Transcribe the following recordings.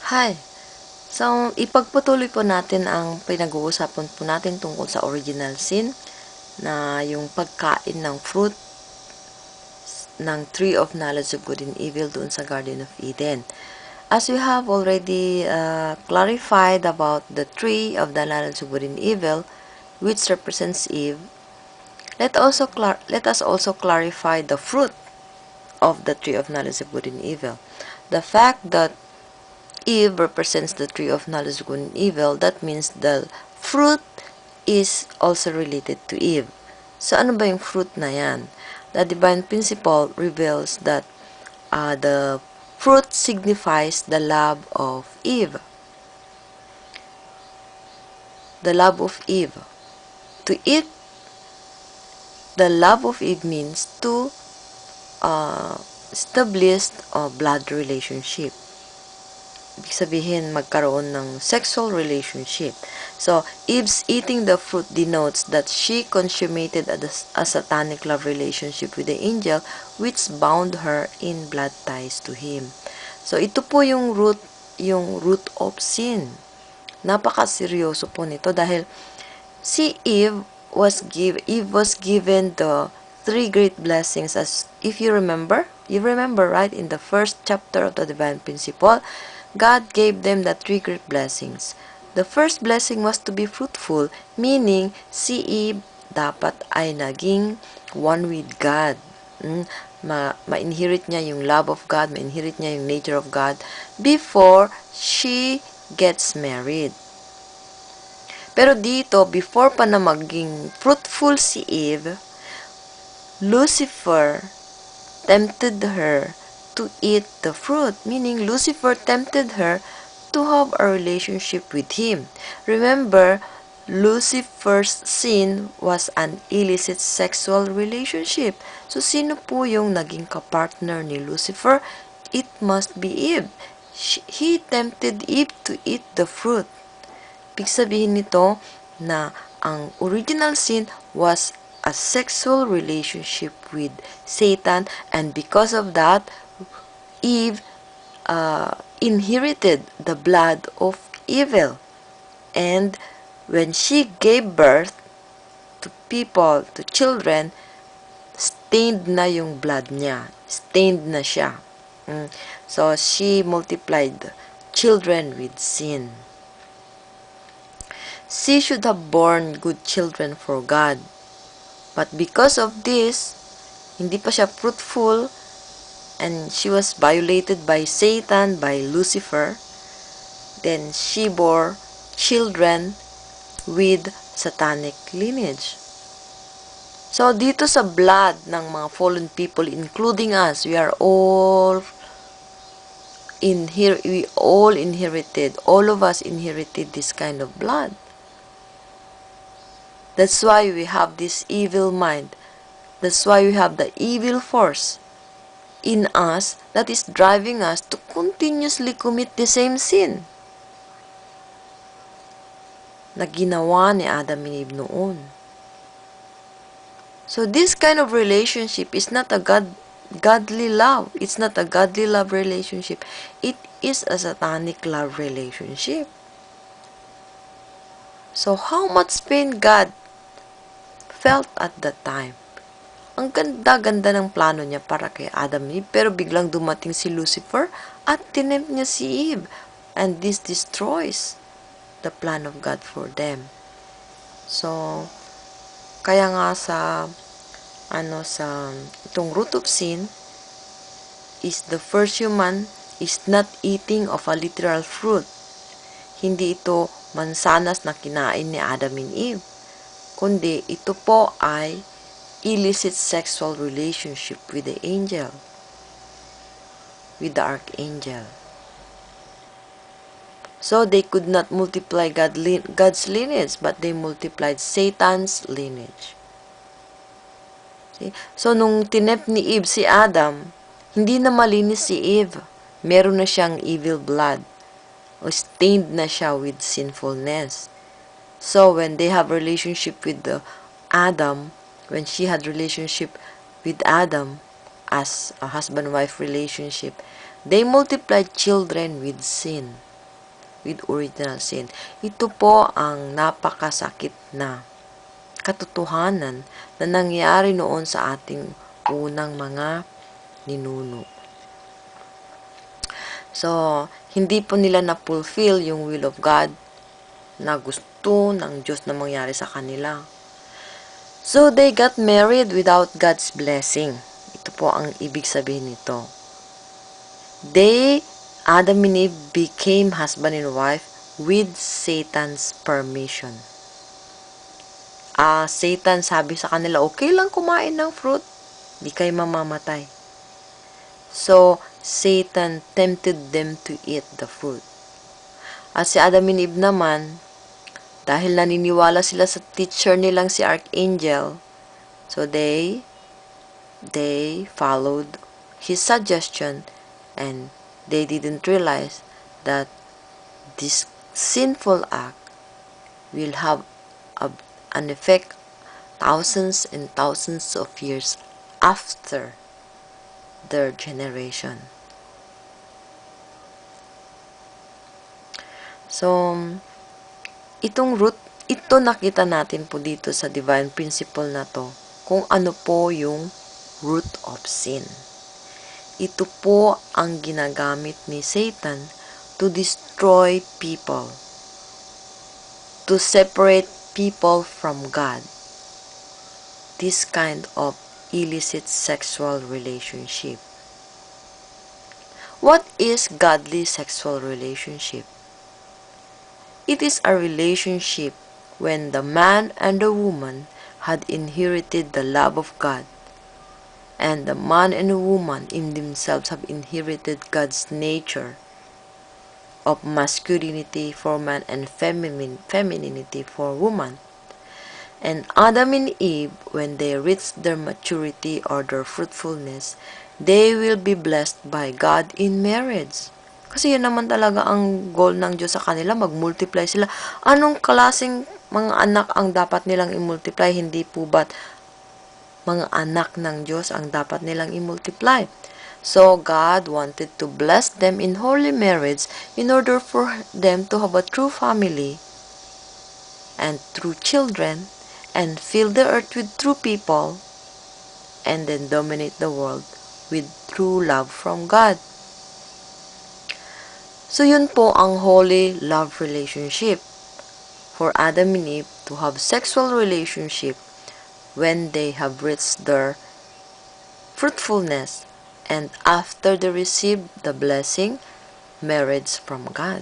Hi! So, ipagpatuloy po natin ang pinag-uusapan po natin tungkol sa original sin na yung pagkain ng fruit ng tree of knowledge of good and evil doon sa Garden of Eden. As we have already clarified about the tree of the knowledge of good and evil, which represents Eve, let us also clarify the fruit of the tree of knowledge of good and evil. The fact that Eve represents the tree of knowledge of good and evil, that means the fruit is also related to Eve. So, ano ba yung fruit na yan? The divine principle reveals that the fruit signifies the love of Eve. The love of Eve. To eat the love of Eve means to establish a blood relationship. Ibig sabihin, magkaroon ng sexual relationship. So, Eve's eating the fruit denotes that she consummated a satanic love relationship with the angel which bound her in blood ties to him. So, ito po yung root of sin. Napakaseryoso po nito dahil si Eve was given the three great blessings, as if you remember, right, in the first chapter of the divine principle, God gave them the three great blessings. The first blessing was to be fruitful, meaning si Eve dapat ay naging one with God. Ma-inherit niya yung love of God, ma-inherit niya yung nature of God before she gets married. Pero dito, before pa na maging fruitful si Eve, Lucifer tempted her to eat the fruit, meaning Lucifer tempted her to have a relationship with him. Remember, Lucifer's sin was an illicit sexual relationship. So, sino po yung naging kapartner ni Lucifer? It must be Eve. He tempted Eve to eat the fruit. Ibig sabihin nito na ang original sin was a sexual relationship with Satan, and because of that, Eve inherited the blood of evil. And when she gave birth to people, to children, stained na yung blood niya. Stained na siya. So, she multiplied children with sin. She should have born good children for God. But because of this, hindi pa siya fruitful, and she was violated by Satan, by Lucifer, then she bore children with satanic lineage. So, dito sa blood ng mga fallen people, including us, we all inherited, all of us inherited this kind of blood. That's why we have this evil mind. That's why we have the evil force in us that is driving us to continuously commit the same sin na ginawa ni Adam and Eve noon. So this kind of relationship is not a godly love. It's not a godly love relationship. It is a satanic love relationship. So how much pain God felt at that time. Ang ganda-ganda ng plano niya para kay Adam and Eve, pero biglang dumating si Lucifer at tinempt niya si Eve, and this destroys the plan of God for them. So, kaya nga sa itong root of sin is the first human is not eating of a literal fruit. Hindi ito mansanas na kinain ni Adam and Eve, kundi ito po ay illicit sexual relationship with the angel, with the archangel. So they could not multiply God's lineage, but they multiplied Satan's lineage. See? So nung tinep ni Eve si Adam, hindi na malinis si Eve. Meron na siyang evil blood. O stained na siya with sinfulness. So when they have relationship with Adam, when she had relationship with Adam as a husband-wife relationship, they multiplied children with sin. with original sin. Ito po ang napakasakit na katotohanan na nangyari noon sa ating unang mga ninuno. So, hindi po nila na-fulfill yung will of God na gusto ng Diyos na mangyari sa kanila. So, they got married without God's blessing. Ito po ang ibig sabihin nito. Adam and Eve became husband and wife with Satan's permission. Satan sabi sa kanila, okay lang kumain ng fruit, di kayo mamamatay. So, Satan tempted them to eat the fruit. At si Adam and Eve naman, dahil naniniwala sila sa teacher nilang si Archangel, so they followed his suggestion and they didn't realize that this sinful act will have an effect thousands and thousands of years after their generation. So, itong root, ito nakita natin po dito sa divine principle na to, kung ano po yung root of sin. Ito po ang ginagamit ni Satan to destroy people, to separate people from God. This kind of illicit sexual relationship. What is godly sexual relationship? It is a relationship when the man and the woman had inherited the love of God, and the man and the woman in themselves have inherited God's nature of masculinity for man and femininity for woman. And Adam and Eve, when they reach their maturity or their fruitfulness, they will be blessed by God in marriage. Kasi yun naman talaga ang goal ng Diyos sa kanila, mag-multiply sila. Anong klaseng mga anak ang dapat nilang i-multiply? Hindi po ba't mga anak ng Diyos ang dapat nilang i-multiply? So, God wanted to bless them in holy marriage in order for them to have a true family and true children, and fill the earth with true people, and then dominate the world with true love from God. So yun po ang holy love relationship for Adam and Eve to have sexual relationship when they have reached their fruitfulness and after they receive the blessing, marriage from God.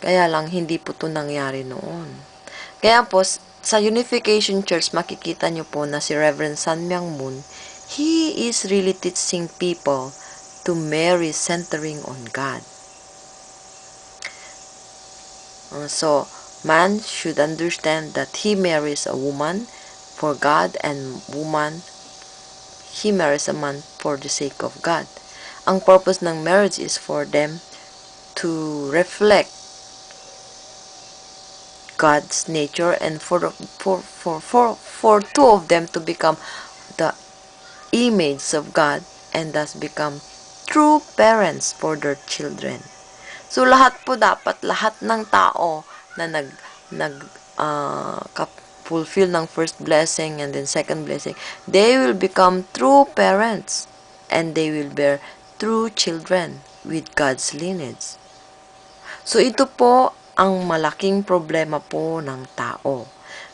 Kaya lang hindi po ito nangyari noon. Kaya po, sa Unification Church, makikita nyo po na si Reverend Myung Moon, he is really teaching people to marry centering on God. So, man should understand that he marries a woman for God and woman, he marries a man for the sake of God. Ang purpose ng marriage is for them to reflect God's nature and for two of them to become the image of God and thus become true parents for their children. So lahat po dapat, lahat ng tao na fulfill ng first blessing and then second blessing, they will become true parents and they will bear true children with God's lineage. So ito po ang malaking problema po ng tao.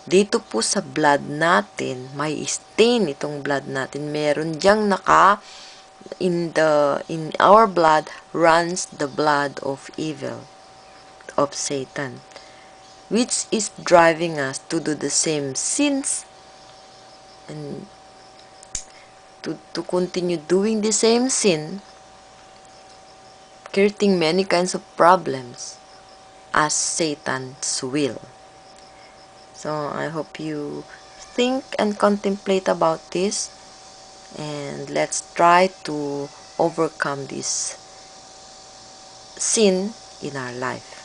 Dito po sa blood natin, may stain itong blood natin. Meron diyang in our blood runs the blood of evil, of Satan, which is driving us to do the same sins and to continue doing the same sin, creating many kinds of problems as Satan's will. So I hope you think and contemplate about this, and let's try to overcome this sin in our life.